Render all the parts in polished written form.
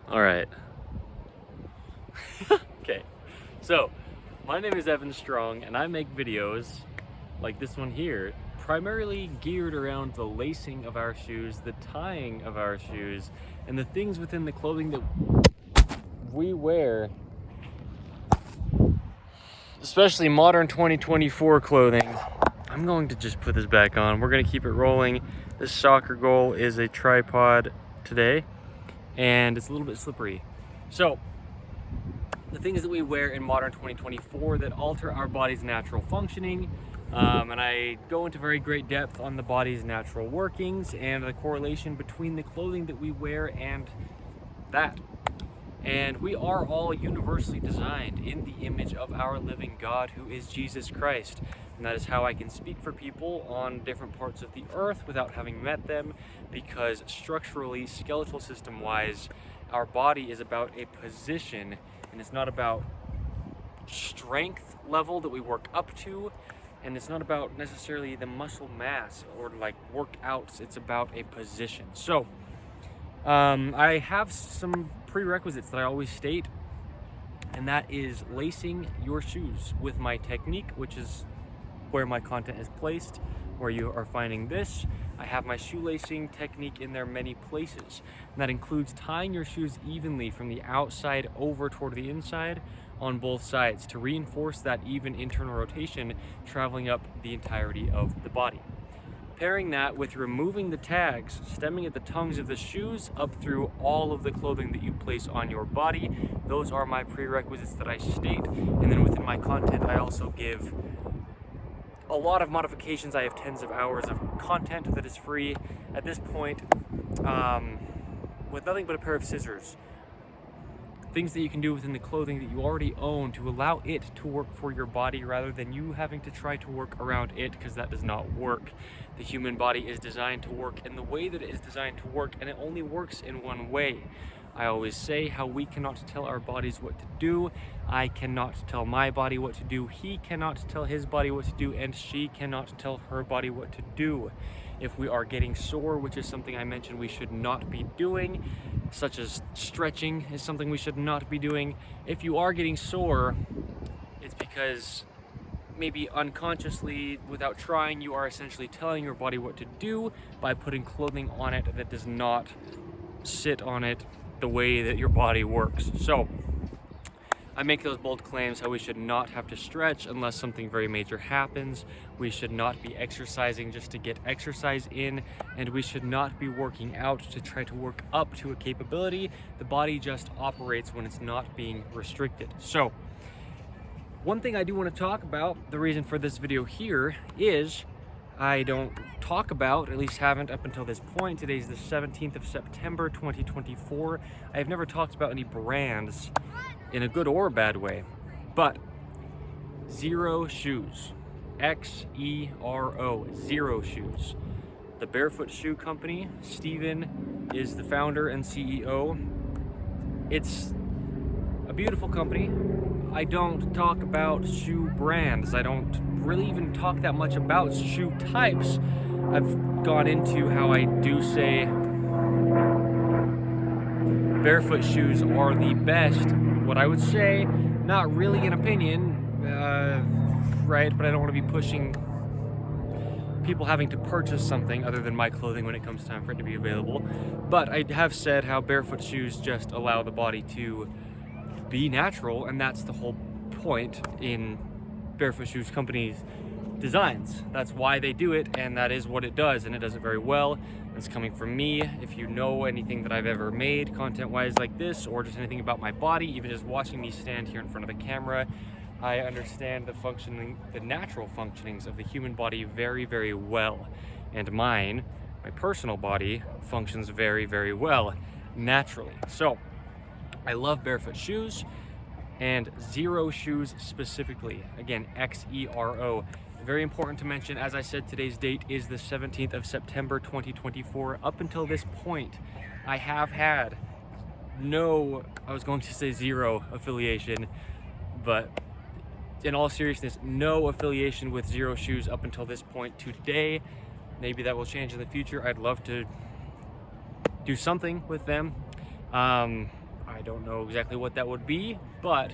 All right. Okay. So, my name is Evan Strong, and I make videos like this one here, primarily geared around the lacing of our shoes, the tying of our shoes, and the things within the clothing that we wear, especially modern 2024 clothing. I'm going to just put this back on. We're going to keep it rolling. This soccer goal is a tripod today, and it's a little bit slippery. So, the things that we wear in modern 2024 that alter our body's natural functioning, and I go into very great depth on the body's natural workings and the correlation between the clothing that we wear and that. And we are all universally designed in the image of our living God, who is Jesus Christ. And that is how I can speak for people on different parts of the earth without having met them, because structurally, skeletal system wise, our body is about a position, and it's not about strength level that we work up to, and it's not about necessarily the muscle mass or like workouts. It's about a position. So I have some prerequisites that I always state, and that is lacing your shoes with my technique, which is where my content is placed, where you are finding this. I have my shoelacing technique in there many places, and that includes tying your shoes evenly from the outside over toward the inside on both sides to reinforce that even internal rotation traveling up the entirety of the body. Pairing that with removing the tags, stemming at the tongues of the shoes up through all of the clothing that you place on your body. Those are my prerequisites that I state, and then within my content I also give a lot of modifications. I have tens of hours of content that is free at this point, with nothing but a pair of scissors. Things that you can do within the clothing that you already own to allow it to work for your body rather than you having to try to work around it, because that does not work. The human body is designed to work in the way that it is designed to work, and it only works in one way. I always say how we cannot tell our bodies what to do. I cannot tell my body what to do. He cannot tell his body what to do, and she cannot tell her body what to do. If we are getting sore, which is something I mentioned we should not be doing, such as stretching is something we should not be doing. If you are getting sore, it's because maybe unconsciously, without trying, you are essentially telling your body what to do by putting clothing on it that does not sit on it the way that your body works. So I make those bold claims how we should not have to stretch unless something very major happens. We should not be exercising just to get exercise in, and we should not be working out to try to work up to a capability. The body just operates when it's not being restricted. So one thing I do want to talk about, the reason for this video here, is I don't talk about, at least haven't up until this point. Today's the 17th of September 2024. I have never talked about any brands in a good or a bad way, but XERO shoes, XERO, XERO shoes. The Barefoot Shoe Company. Steven is the founder and CEO. It's a beautiful company. I don't talk about shoe brands. I don't really even talk that much about shoe types. I've gone into how I do say barefoot shoes are the best. What I would say, not really an opinion, right? But I don't want to be pushing people having to purchase something other than my clothing when it comes time for it to be available. But I have said how barefoot shoes just allow the body to be natural, and that's the whole point in Barefoot Shoes Company's designs. That's why they do it, and that is what it does, and it does it very well. It's coming from me. If you know anything that I've ever made content-wise like this, or just anything about my body, even just watching me stand here in front of the camera, I understand the natural functionings of the human body very, very well. And mine, my personal body, functions very, very well naturally. So I love barefoot shoes, and XERO shoes specifically. Again, XERO. Very important to mention, as I said, today's date is the 17th of September 2024. Up until this point, I have had zero affiliation, but in all seriousness, no affiliation with XERO shoes up until this point to today. Maybe that will change in the future. I'd love to do something with them. I don't know exactly what that would be, but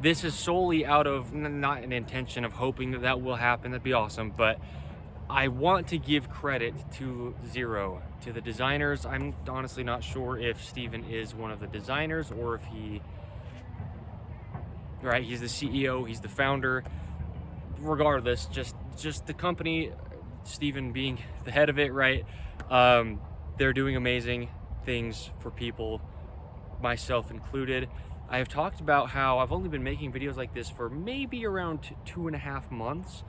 this is solely out of not an intention of hoping that that will happen. That'd be awesome, but I want to give credit to XERO, to the designers. I'm honestly not sure if Steven is one of the designers or if he's the CEO, he's the founder. Regardless, just the company, Steven being the head of it, right? They're doing amazing things for people, myself included. I have talked about how I've only been making videos like this for maybe around 2.5 months,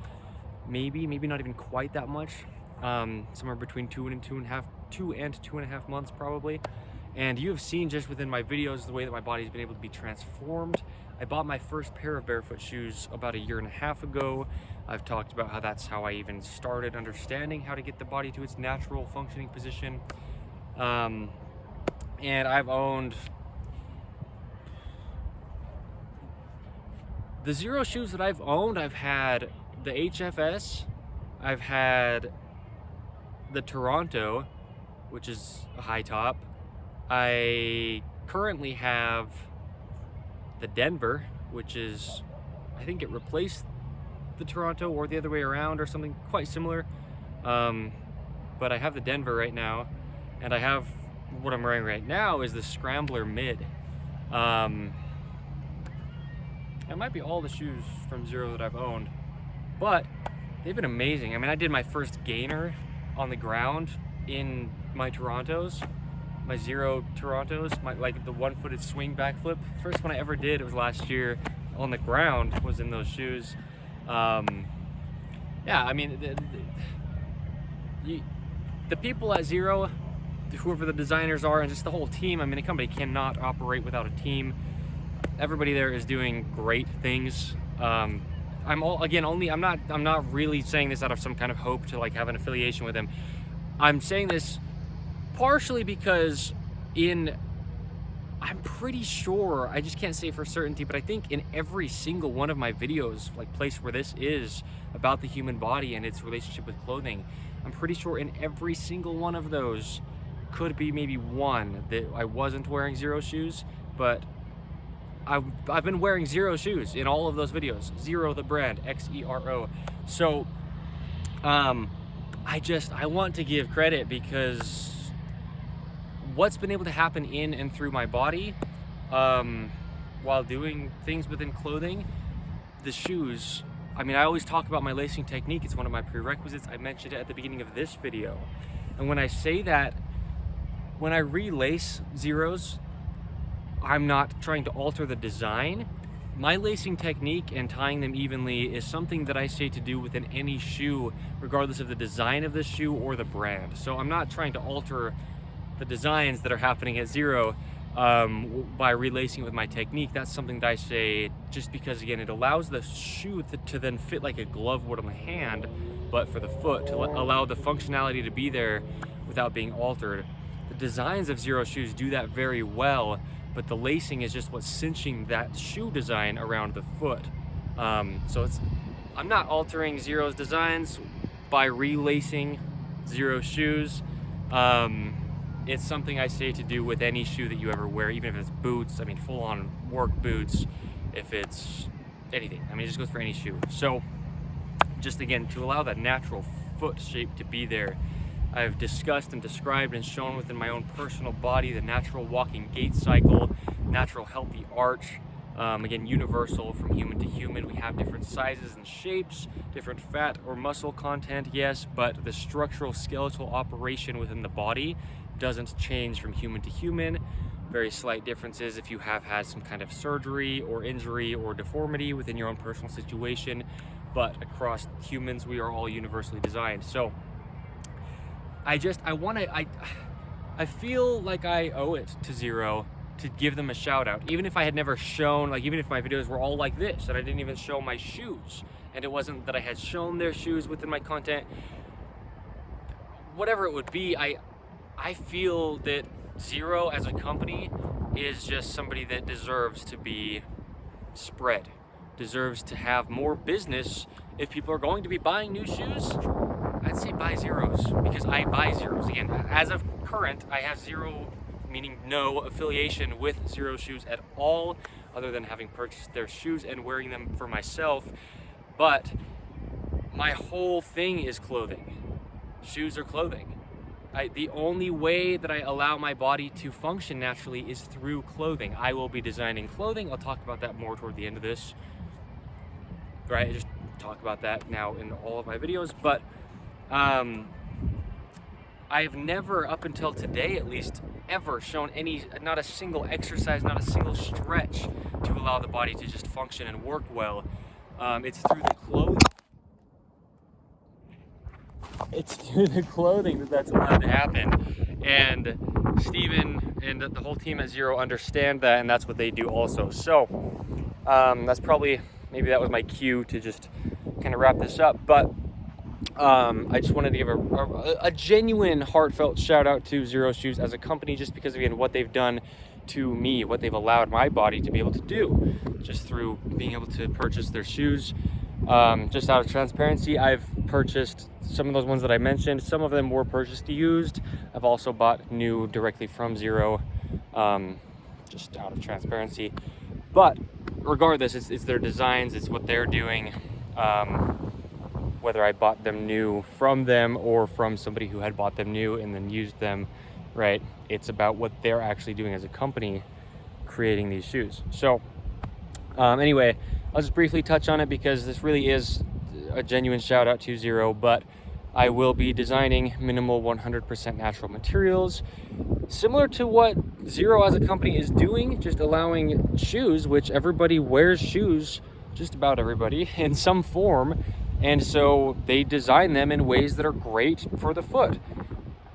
maybe not even quite that much, somewhere between 2 and 2.5 months probably. And you have seen just within my videos the way that my body's been able to be transformed. I bought my first pair of barefoot shoes about 1.5 years ago. I've talked about how that's how I even started understanding how to get the body to its natural functioning position. And I've owned the XERO shoes that I've owned. I've had the HFS, I've had the Toronto, which is a high top. I currently have the Denver, which is, I think it replaced the Toronto or the other way around or something quite similar. But I have the Denver right now, and I have what I'm wearing right now is the Scrambler Mid. It might be all the shoes from XERO that I've owned, but they've been amazing. I mean, I did my first gainer on the ground in my Torontos, my XERO Torontos, like the one-footed swing backflip. First one I ever did, it was last year on the ground, was in those shoes. Yeah, I mean, the people at XERO, whoever the designers are, and just the whole team, I mean, a company cannot operate without a team. Everybody there is doing great things. I'm not really saying this out of some kind of hope to like have an affiliation with them. I'm saying this partially because I'm pretty sure, I just can't say for certainty, but I think in every single one of my videos, like place where this is about the human body and its relationship with clothing, I'm pretty sure in every single one of those, could be maybe one that I wasn't wearing XERO shoes, but I've been wearing XERO shoes in all of those videos. XERO, the brand, XERO. So I want to give credit because what's been able to happen in and through my body while doing things within clothing, the shoes, I mean, I always talk about my lacing technique. It's one of my prerequisites. I mentioned it at the beginning of this video. And when I say that, when I relace XEROs, I'm not trying to alter the design. My lacing technique and tying them evenly is something that I say to do within any shoe, regardless of the design of the shoe or the brand. So I'm not trying to alter the designs that are happening at XERO by relacing with my technique. That's something that I say just because, again, it allows the shoe to then fit like a glove would on the hand, but for the foot, to allow the functionality to be there without being altered. The designs of XERO shoes do that very well, but the lacing is just what's cinching that shoe design around the foot. So I'm not altering XERO's designs by relacing XERO shoes. It's something I say to do with any shoe that you ever wear, even if it's boots, I mean full-on work boots, if it's anything. I mean, it just goes for any shoe. So just again, to allow that natural foot shape to be there, I've discussed and described and shown within my own personal body the natural walking gait cycle, natural healthy arch, again, universal from human to human. We have different sizes and shapes, different fat or muscle content, yes, but the structural skeletal operation within the body doesn't change from human to human. Very slight differences if you have had some kind of surgery or injury or deformity within your own personal situation, but across humans, we are all universally designed. So I feel like I owe it to XERO to give them a shout out, even if I had never shown, like even if my videos were all like this and I didn't even show my shoes, and it wasn't that I had shown their shoes within my content, whatever it would be, I feel that XERO as a company is just somebody that deserves to be spread, deserves to have more business. If people are going to be buying new shoes, I'd say buy XEROs, because I buy XEROs. Again, as of current, I have XERO meaning no affiliation with XERO shoes at all, other than having purchased their shoes and wearing them for myself. But my whole thing is clothing. Shoes are clothing. The only way that I allow my body to function naturally is through clothing. I will be designing clothing. I'll talk about that more toward the end of this. Right, I just talk about that now in all of my videos. But I've never, up until today at least, ever shown not a single exercise, not a single stretch to allow the body to just function and work well. It's through the clothing. It's through the clothing that's allowed to happen. And Steven and the whole team at XERO understand that, and that's what they do also. So that's probably, maybe that was my cue to just kind of wrap this up. But I just wanted to give a genuine, heartfelt shout out to XERO Shoes as a company, just because, again, what they've done to me, what they've allowed my body to be able to do, just through being able to purchase their shoes. Just out of transparency, I've purchased some of those ones that I mentioned. Some of them were purchased used. I've also bought new directly from XERO, just out of transparency. But regardless, it's their designs, it's what they're doing. Whether I bought them new from them or from somebody who had bought them new and then used them, right? It's about what they're actually doing as a company, creating these shoes. So anyway, I'll just briefly touch on it because this really is a genuine shout out to XERO, but I will be designing minimal 100% natural materials, similar to what XERO as a company is doing, just allowing shoes, which everybody wears shoes, just about everybody, in some form. And so they design them in ways that are great for the foot.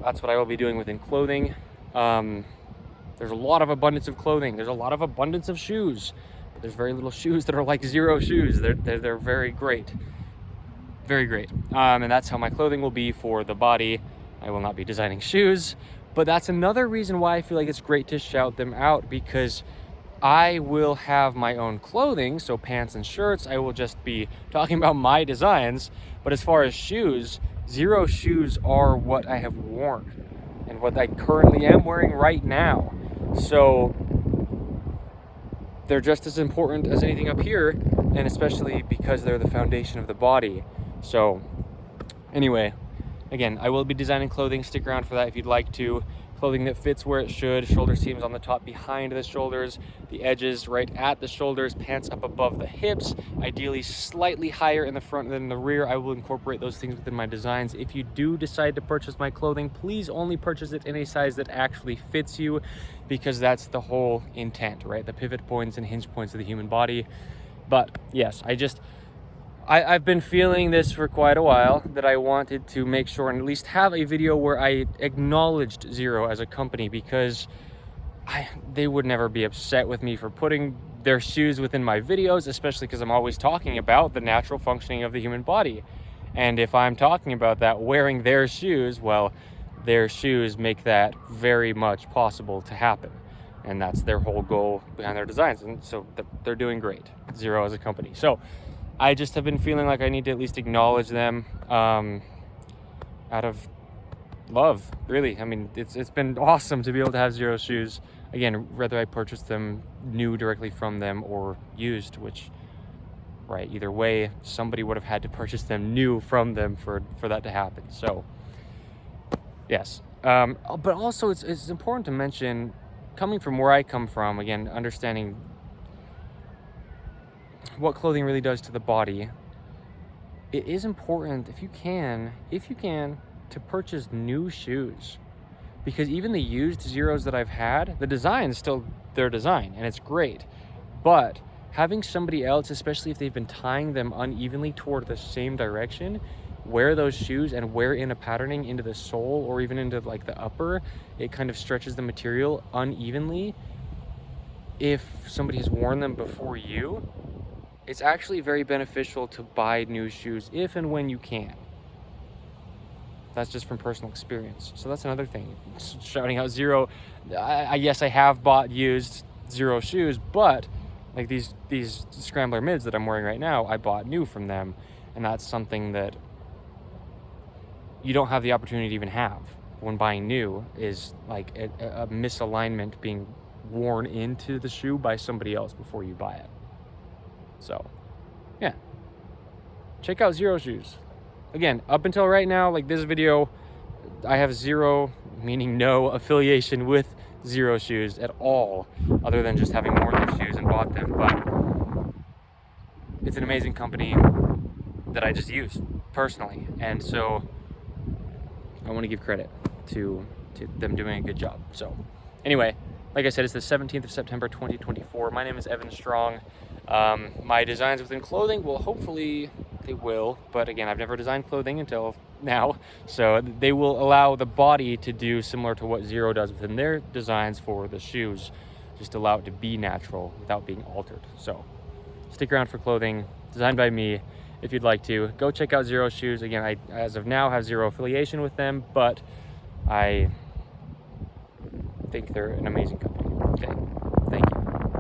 That's what I will be doing within clothing. There's a lot of abundance of clothing. There's a lot of abundance of shoes. But there's very little shoes that are like XERO shoes. They're very great. Very great. And that's how my clothing will be for the body. I will not be designing shoes. But that's another reason why I feel like it's great to shout them out, because I will have my own clothing, so pants and shirts. I will just be talking about my designs. But as far as shoes, XERO shoes are what I have worn and what I currently am wearing right now. So they're just as important as anything up here, and especially because they're the foundation of the body. So anyway, again, I will be designing clothing. Stick around for that if you'd like to. Clothing that fits where it should. Shoulder seams on the top behind the shoulders, the edges right at the shoulders, pants up above the hips, ideally slightly higher in the front than the rear. I will incorporate those things within my designs. If you do decide to purchase my clothing, please only purchase it in a size that actually fits you, because that's the whole intent, right? The pivot points and hinge points of the human body. But yes, I've been feeling this for quite a while, that I wanted to make sure and at least have a video where I acknowledged XERO as a company, because they would never be upset with me for putting their shoes within my videos, especially because I'm always talking about the natural functioning of the human body. And if I'm talking about that, wearing their shoes, well, their shoes make that very much possible to happen. And that's their whole goal behind their designs. And so they're doing great, XERO as a company. So I just have been feeling like I need to at least acknowledge them out of love, really. I mean, it's been awesome to be able to have XERO shoes. Again, whether I purchased them new directly from them or used, which, right, either way, somebody would have had to purchase them new from them for that to happen. So, yes. But also, it's important to mention, coming from where I come from, again, understanding what clothing really does to the body, it is important, if you can, to purchase new shoes. Because even the used XEROs that I've had, the design is still their design, and it's great. But having somebody else, especially if they've been tying them unevenly toward the same direction, wear those shoes and wear in a patterning into the sole or even into like the upper, it kind of stretches the material unevenly. If somebody has worn them before you, it's actually very beneficial to buy new shoes if and when you can. That's just from personal experience. So that's another thing. Shouting out XERO. Yes, I have bought used XERO shoes, but like these Scrambler mids that I'm wearing right now, I bought new from them, and that's something that you don't have the opportunity to even have. when buying new is like a misalignment being worn into the shoe by somebody else before you buy it. So yeah, check out XERO shoes. Again, up until right now, like this video, I have zero, meaning no, affiliation with XERO shoes at all, other than just having worn their shoes and bought them. But it's an amazing company that I just use personally, and so I want to give credit to them doing a good job. So anyway, like I said, it's the 17th of September 2024. My name is Evan Strong. My designs within clothing will hopefully, they will, but again, I've never designed clothing until now, so they will allow the body to do similar to what XERO does within their designs for the shoes, just allow it to be natural without being altered. So stick around for clothing designed by me. If you'd like to, go check out XERO shoes. Again, I, as of now, have zero affiliation with them, but I think they're an amazing company. Okay,